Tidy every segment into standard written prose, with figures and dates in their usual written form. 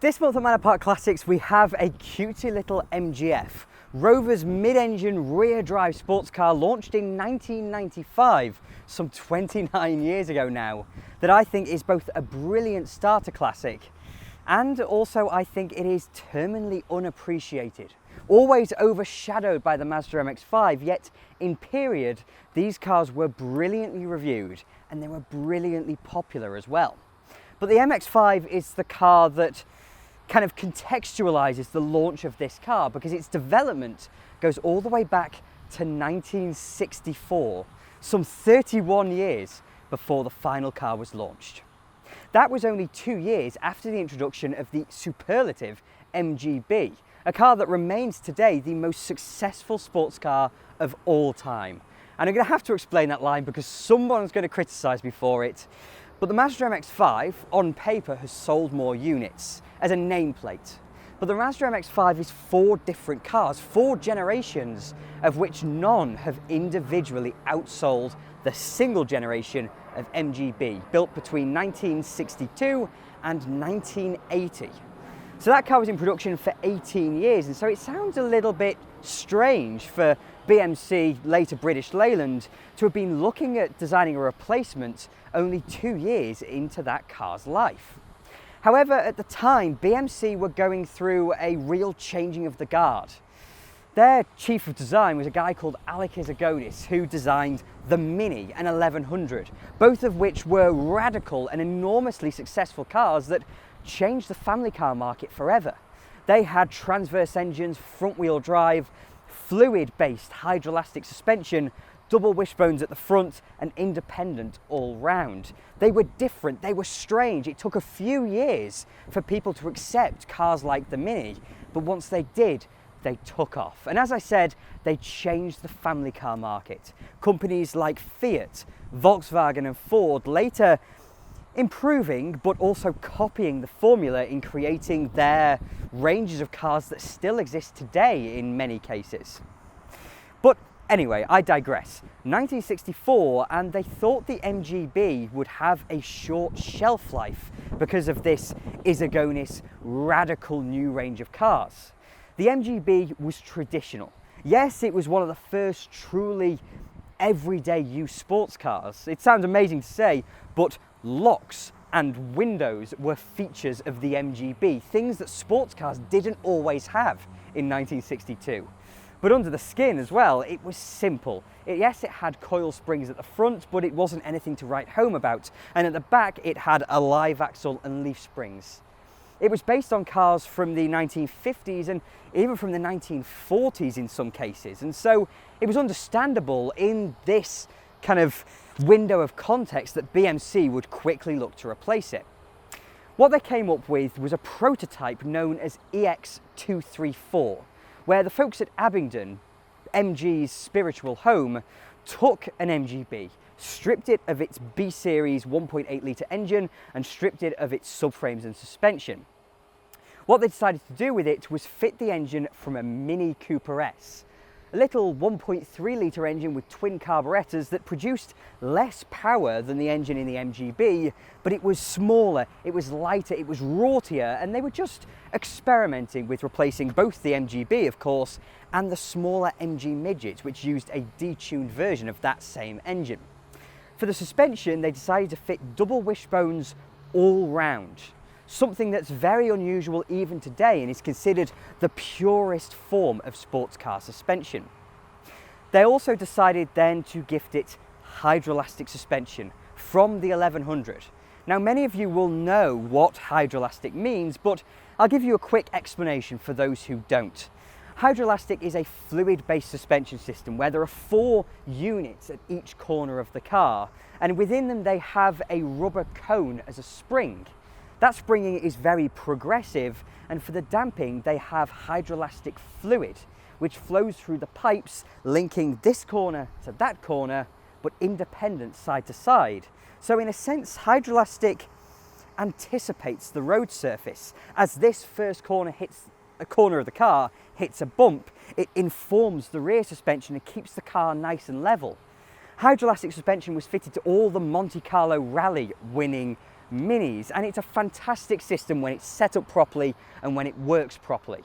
This month at Manor Park Classics we have a cutesy little MGF, Rover's mid-engine rear-drive sports car launched in 1995, some 29 years ago now, that I think is both a brilliant starter classic and also I think it is terminally unappreciated. Always overshadowed by the Mazda MX-5, yet in period these cars were brilliantly reviewed and they were brilliantly popular as well. But the MX-5 is the car that kind of contextualizes the launch of this car because its development goes all the way back to 1964, some 31 years before the final car was launched. That was only 2 years after the introduction of the superlative MGB, a car that remains today the most successful sports car of all time. And I'm going to have to explain that line because someone's going to criticize me for it. But the Mazda MX-5 on paper has sold more units as a nameplate. But the Mazda MX-5 is 4 different cars, 4 generations, of which none have individually outsold the single generation of MGB, built between 1962 and 1980. So that car was in production for 18 years, and so it sounds a little bit strange for BMC, later British Leyland, to have been looking at designing a replacement only 2 years into that car's life. However, at the time, BMC were going through a real changing of the guard. Their chief of design was a guy called Alec Izagonis, who designed the Mini and 1100, both of which were radical and enormously successful cars that changed the family car market forever. They had transverse engines, front-wheel drive, fluid-based hydroelastic suspension, double wishbones at the front, and independent all round. They were different, they were strange. It took a few years for people to accept cars like the Mini, but once they did, they took off. And as I said, they changed the family car market. Companies like Fiat, Volkswagen and Ford later improving but also copying the formula in creating their ranges of cars that still exist today in many cases. But anyway, I digress. 1964, and they thought the MGB would have a short shelf life because of this Izagonis radical new range of cars. The MGB was traditional. Yes, it was one of the first truly everyday use sports cars. It sounds amazing to say, but locks and windows were features of the MGB, things that sports cars didn't always have in 1962. But under the skin as well, it was simple. Yes, it had coil springs at the front, but it wasn't anything to write home about. And at the back, it had a live axle and leaf springs. It was based on cars from the 1950s and even from the 1940s in some cases. And so it was understandable in this kind of window of context that BMC would quickly look to replace it. What they came up with was a prototype known as EX234, where the folks at Abingdon, MG's spiritual home, took an MGB, stripped it of its B-Series 1.8 litre engine and stripped it of its subframes and suspension. What they decided to do with it was fit the engine from a Mini Cooper S, a little 1.3 litre engine with twin carburetors that produced less power than the engine in the MGB, but it was smaller, it was lighter, it was rortier, and they were just experimenting with replacing both the MGB, of course, and the smaller MG Midget, which used a detuned version of that same engine. For the suspension, they decided to fit double wishbones all round, something that's very unusual even today and is considered the purest form of sports car suspension. They also decided then to gift it hydroelastic suspension from the 1100. Now, many of you will know what hydroelastic means, but I'll give you a quick explanation for those who don't. Hydroelastic is a fluid-based suspension system where there are 4 units at each corner of the car, and within them they have a rubber cone as a spring. That springing is very progressive, and for the damping they have hydroelastic fluid which flows through the pipes linking this corner to that corner but independent side to side. So in a sense, hydroelastic anticipates the road surface. As this first corner hits a corner of the car, hits a bump, it informs the rear suspension and keeps the car nice and level. Hydroelastic suspension was fitted to all the Monte Carlo Rally winning Minis, and it's a fantastic system when it's set up properly and when it works properly.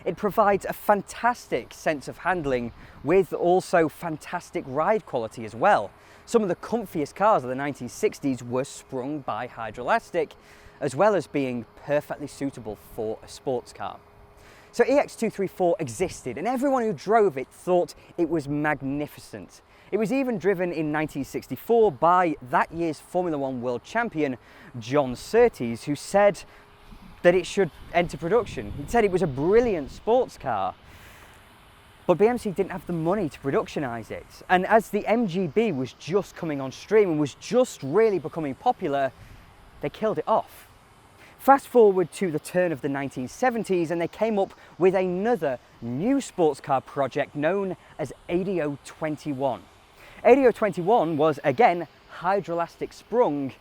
It provides a fantastic sense of handling with also fantastic ride quality as well. Some of the comfiest cars of the 1960s were sprung by hydroelastic, as well as being perfectly suitable for a sports car. So EX234 existed, and everyone who drove it thought it was magnificent. It was even driven in 1964 by that year's Formula One world champion, John Surtees, who said that it should enter production. He said it was a brilliant sports car, but BMC didn't have the money to productionize it. And as the MGB was just coming on stream and was just really becoming popular, they killed it off. Fast forward to the turn of the 1970s, and they came up with another new sports car project known as 8021. 8021 was again hydroelastic sprung,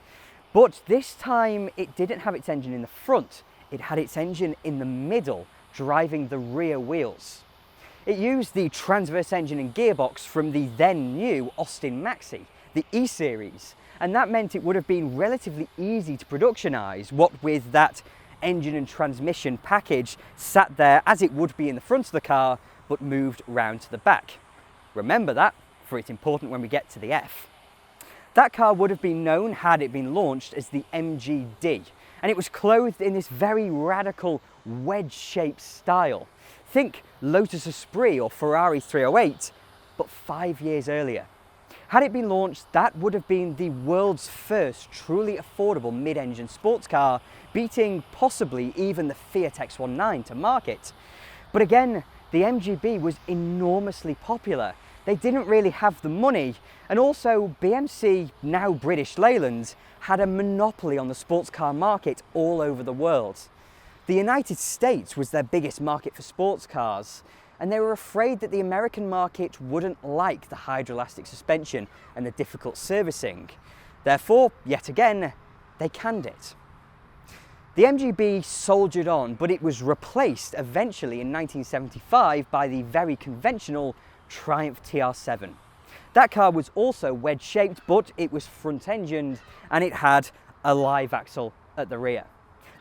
but this time it didn't have its engine in the front. It had its engine in the middle, driving the rear wheels. It used the transverse engine and gearbox from the then new Austin Maxi, the E-Series, and that meant it would have been relatively easy to productionize, what with that engine and transmission package sat there as it would be in the front of the car, but moved round to the back. Remember that, for it's important when we get to the F. That car would have been known, had it been launched, as the MGD, and it was clothed in this very radical wedge-shaped style. Think Lotus Esprit or Ferrari 308, but 5 years earlier. Had it been launched, that would have been the world's first truly affordable mid-engine sports car, beating possibly even the Fiat X19 to market. But again, the MGB was enormously popular. They didn't really have the money, and also BMC, now British Leyland, had a monopoly on the sports car market all over the world. The United States was their biggest market for sports cars, and they were afraid that the American market wouldn't like the hydroelastic suspension and the difficult servicing. Therefore, yet again, they canned it. The MGB soldiered on, but it was replaced eventually in 1975 by the very conventional Triumph TR7. That car was also wedge-shaped, but it was front-engined and it had a live axle at the rear.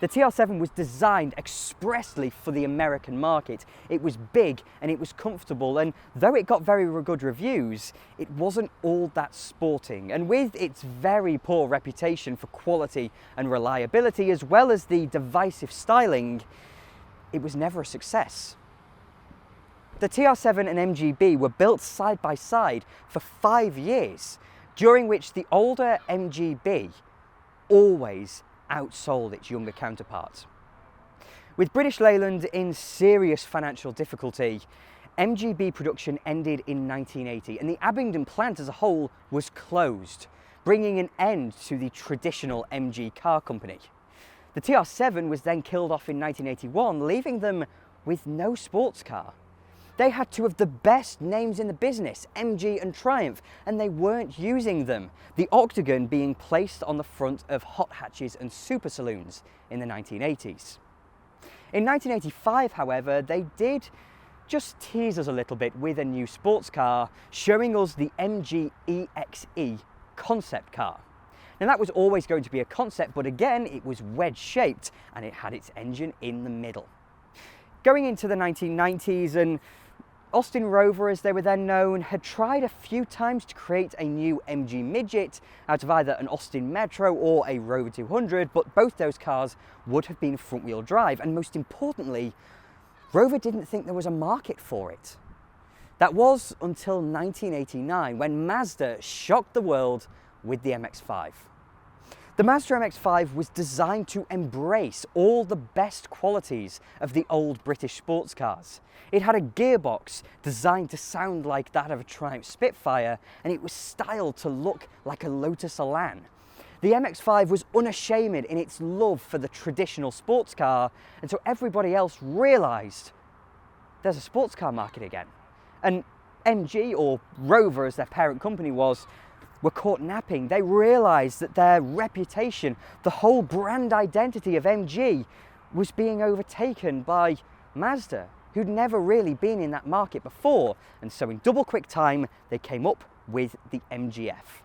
The TR7 was designed expressly for the American market. It was big and it was comfortable, and though it got very good reviews, it wasn't all that sporting. And with its very poor reputation for quality and reliability, as well as the divisive styling, it was never a success. The TR7 and MGB were built side by side for 5 years, during which the older MGB always outsold its younger counterparts. With British Leyland in serious financial difficulty, MGB production ended in 1980 and the Abingdon plant as a whole was closed, bringing an end to the traditional MG car company. The TR7 was then killed off in 1981, leaving them with no sports car. They had two of the best names in the business, MG and Triumph, and they weren't using them, the Octagon being placed on the front of hot hatches and super saloons in the 1980s. In 1985, however, they did just tease us a little bit with a new sports car, showing us the MG EXE concept car. Now that was always going to be a concept, but again, it was wedge-shaped and it had its engine in the middle. Going into the 1990s, and Austin Rover, as they were then known, had tried a few times to create a new MG midget out of either an Austin Metro or a Rover 200, but both those cars would have been front-wheel drive, and most importantly, Rover didn't think there was a market for it. That was until 1989, when Mazda shocked the world with the MX-5. The Mazda MX-5 was designed to embrace all the best qualities of the old British sports cars. It had a gearbox designed to sound like that of a Triumph Spitfire, and it was styled to look like a Lotus Elan. The MX-5 was unashamed in its love for the traditional sports car, and so everybody else realised there's a sports car market again. And MG, or Rover as their parent company was, were caught napping. They realised that their reputation, the whole brand identity of MG, was being overtaken by Mazda, who'd never really been in that market before. And so in double quick time, they came up with the MGF.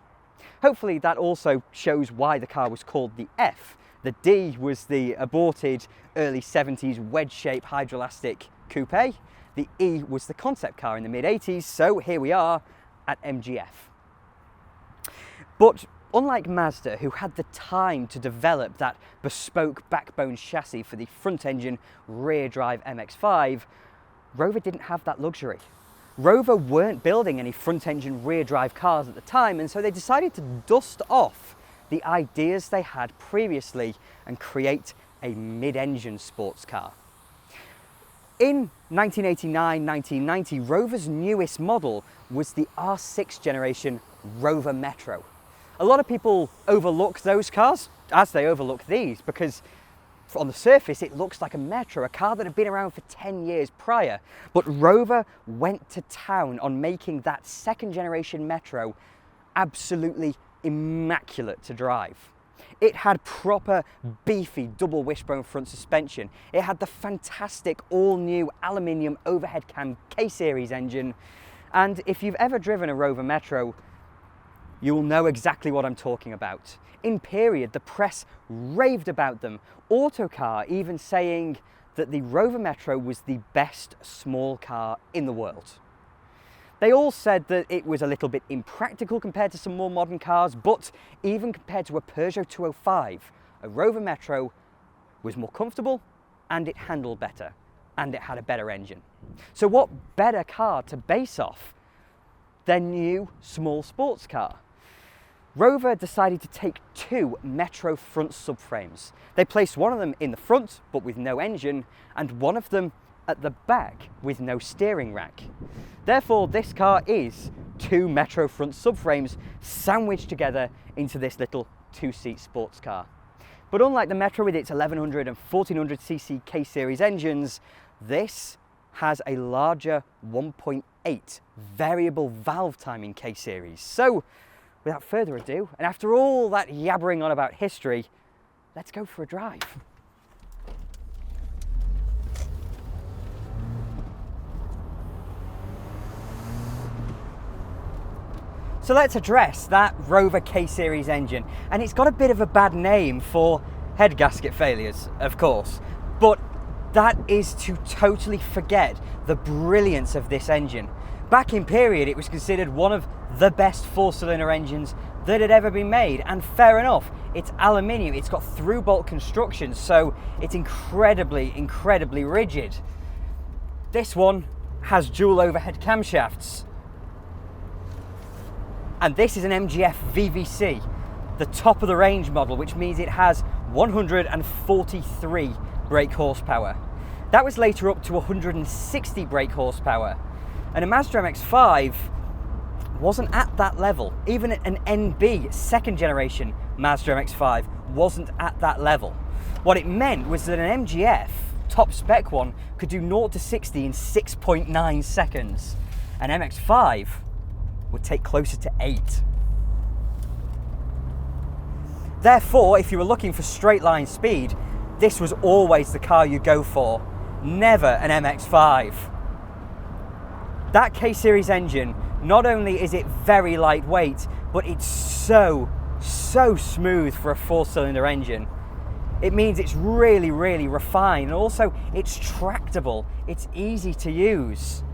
Hopefully that also shows why the car was called the F. The D was the aborted early 70s wedge-shaped hydroelastic coupe. The E was the concept car in the mid-80s, so here we are at MGF. But unlike Mazda, who had the time to develop that bespoke backbone chassis for the front-engine rear-drive MX-5, Rover didn't have that luxury. Rover weren't building any front-engine rear-drive cars at the time, and so they decided to dust off the ideas they had previously and create a mid-engine sports car. In 1989-1990, Rover's newest model was the R6 generation Rover Metro. A lot of people overlook those cars, as they overlook these, because on the surface it looks like a Metro, a car that had been around for 10 years prior. But Rover went to town on making that second generation Metro absolutely immaculate to drive. It had proper beefy double wishbone front suspension. It had the fantastic all-new aluminium overhead cam K-Series engine. And if you've ever driven a Rover Metro, you'll know exactly what I'm talking about. In period, the press raved about them. Autocar even saying that the Rover Metro was the best small car in the world. They all said that it was a little bit impractical compared to some more modern cars, but even compared to a Peugeot 205, a Rover Metro was more comfortable and it handled better and it had a better engine. So what better car to base off than new small sports car? Rover decided to take two Metro front subframes. They placed one of them in the front, but with no engine, and one of them at the back with no steering rack. Therefore, this car is two Metro front subframes sandwiched together into this little two-seat sports car. But unlike the Metro with its 1100 and 1400cc K-Series engines, this has a larger 1.8 variable valve timing K-Series. So, without further ado, and after all that yabbering on about history, let's go for a drive. So let's address that Rover K-Series engine, and it's got a bit of a bad name for head gasket failures, of course, but that is to totally forget the brilliance of this engine. Back in period, it was considered one of the best four-cylinder engines that had ever been made, and fair enough, it's aluminium, it's got through-bolt construction, so it's incredibly rigid. This one has dual overhead camshafts, and this is an MGF VVC, the top of the range model, which means it has 143 brake horsepower. That was later up to 160 brake horsepower. And a Mazda MX-5 wasn't at that level. Even an NB second generation Mazda MX-5 wasn't at that level. What it meant was that an MGF, top spec one, could do 0 to 60 in 6.9 seconds. An MX-5 would take closer to 8. Therefore, if you were looking for straight line speed, this was always the car you go for, never an MX-5. That K-Series engine, not only is it very lightweight, but it's so smooth for a four-cylinder engine. It means it's really refined, and also it's tractable, it's easy to use.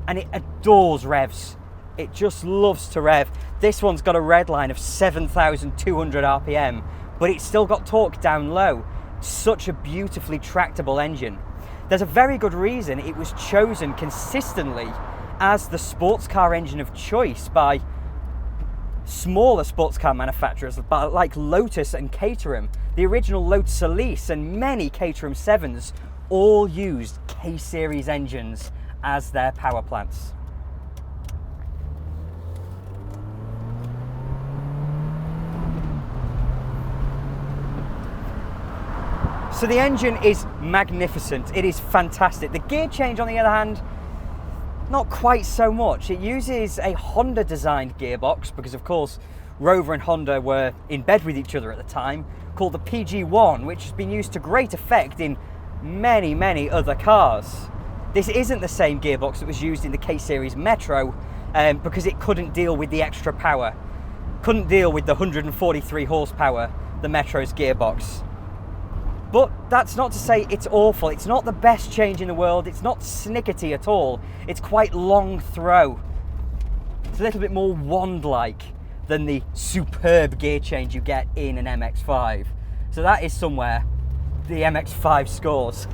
And it adores revs. It just loves to rev. This one's got a red line of 7,200 RPM, but it's still got torque down low. Such a beautifully tractable engine. There's a very good reason it was chosen consistently as the sports car engine of choice by smaller sports car manufacturers like Lotus and Caterham. The original Lotus Elise and many Caterham 7s all used K-Series engines as their power plants. So the engine is magnificent, it is fantastic. The gear change, on the other hand, not quite so much. It uses a Honda designed gearbox, because of course Rover and Honda were in bed with each other at the time, called the PG1, which has been used to great effect in many other cars. This isn't the same gearbox that was used in the K-Series Metro, because it couldn't deal with the extra power, couldn't deal with the 143 horsepower, the Metro's gearbox. But that's not to say it's awful. It's not the best change in the world. It's not snickety at all. It's quite long throw. It's a little bit more wand-like than the superb gear change you get in an MX-5. So that is somewhere the MX-5 scores.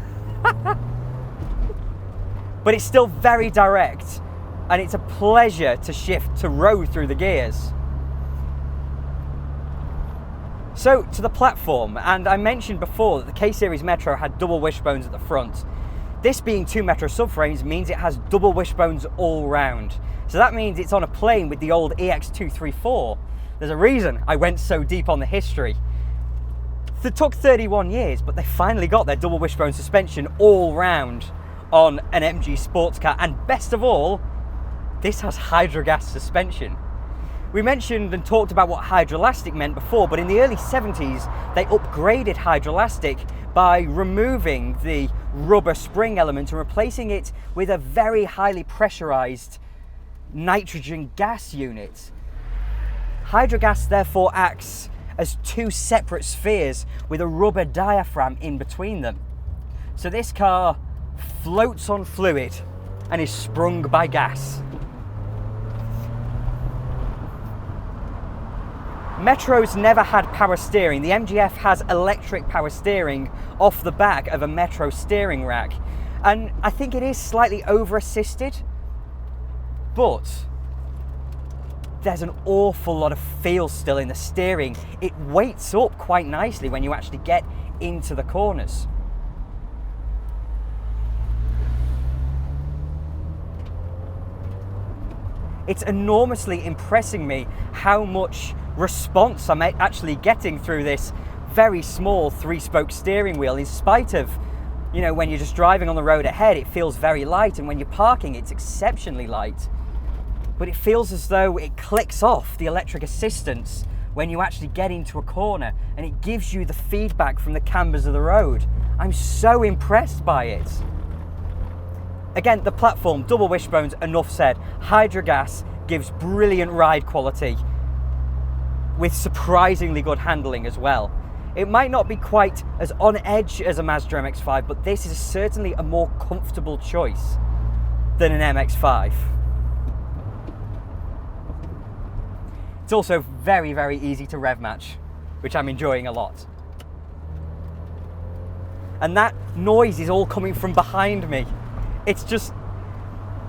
But it's still very direct, and it's a pleasure to shift to road through the gears. So to the platform, and I mentioned before that the K-Series Metro had double wishbones at the front. This being 2 Metro subframes means it has double wishbones all round. So that means it's on a plane with the old EX234. There's a reason I went so deep on the history. It took 31 years, but they finally got their double wishbone suspension all round on an MG sports car, and best of all, this has hydrogas suspension. We mentioned and talked about what hydrolastic meant before, but in the early 70s, they upgraded hydrolastic by removing the rubber spring element and replacing it with a very highly pressurized nitrogen gas unit. Hydrogas therefore acts as 2 separate spheres with a rubber diaphragm in between them. So this car floats on fluid and is sprung by gas. Metros never had power steering. The MGF has electric power steering off the back of a Metro steering rack. And I think it is slightly over-assisted, but there's an awful lot of feel still in the steering. It weights up quite nicely when you actually get into the corners. It's enormously impressing me how much response I'm actually getting through this very small 3-spoke steering wheel, in spite of, you know, when you're just driving on the road ahead, it feels very light, and when you're parking, it's exceptionally light. But it feels as though it clicks off the electric assistance when you actually get into a corner, and it gives you the feedback from the cambers of the road. I'm so impressed by it. Again, the platform, double wishbones, enough said. Hydrogas gives brilliant ride quality with surprisingly good handling as well. It might not be quite as on edge as a Mazda MX-5, but this is certainly a more comfortable choice than an MX-5. It's also very, very easy to rev match, which I'm enjoying a lot. And that noise is all coming from behind me. It's just,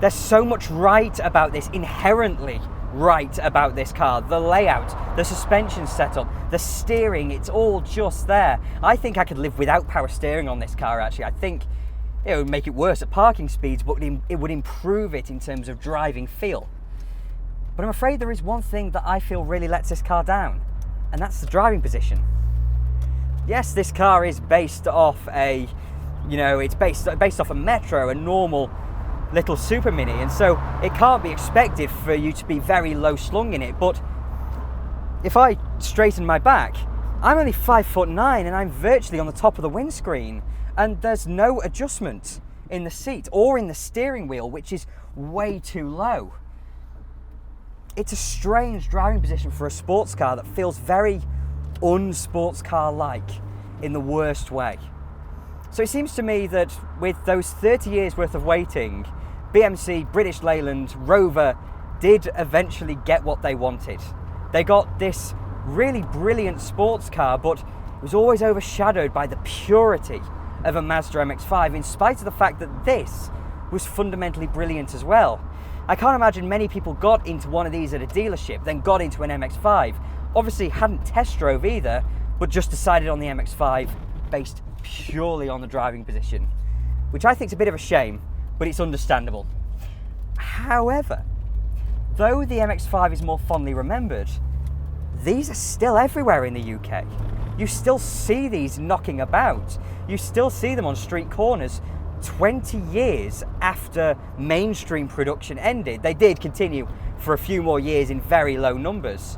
there's so much right about this, inherently right about this car. The layout, the suspension setup, the steering, it's all just there. I think I could live without power steering on this car, actually. I think it would make it worse at parking speeds, but it would improve it in terms of driving feel. But I'm afraid there is one thing that I feel really lets this car down, and that's the driving position. Yes, this car is based off a, it's based off a Metro, a normal little super mini, and so it can't be expected for you to be very low slung in it. But if I straighten my back, I'm only 5'9" and I'm virtually on the top of the windscreen, and there's no adjustment in the seat or in the steering wheel, which is way too low. It's a strange driving position for a sports car that feels very unsports car-like in the worst way. So it seems to me that with those 30 years worth of waiting, BMC, British Leyland, Rover did eventually get what they wanted. They got this really brilliant sports car, but it was always overshadowed by the purity of a Mazda MX-5, in spite of the fact that this was fundamentally brilliant as well. I can't imagine many people got into one of these at a dealership, then got into an MX-5, obviously hadn't test drove either, but just decided on the MX-5 based purely on the driving position, which I think is a bit of a shame, but it's understandable. However, though the MX-5 is more fondly remembered, these are still everywhere in the UK. You still see these knocking about. You still see them on street corners 20 years after mainstream production ended. They did continue for a few more years in very low numbers.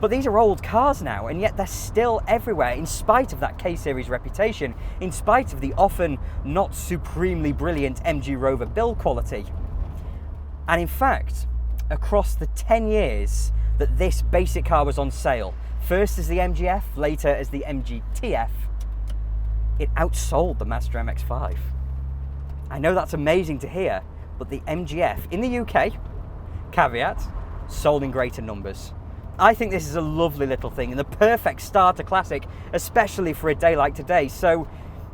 But these are old cars now, and yet they're still everywhere, in spite of that K-Series reputation, in spite of the often not supremely brilliant MG Rover build quality. And in fact, across the 10 years that this basic car was on sale, first as the MGF, later as the MGTF, it outsold the Mazda MX-5. I know that's amazing to hear, but the MGF in the UK, caveat, sold in greater numbers. I think this is a lovely little thing and the perfect starter classic, especially for a day like today. So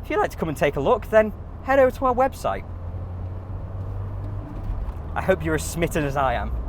if you'd like to come and take a look, then head over to our website. I hope you're as smitten as I am.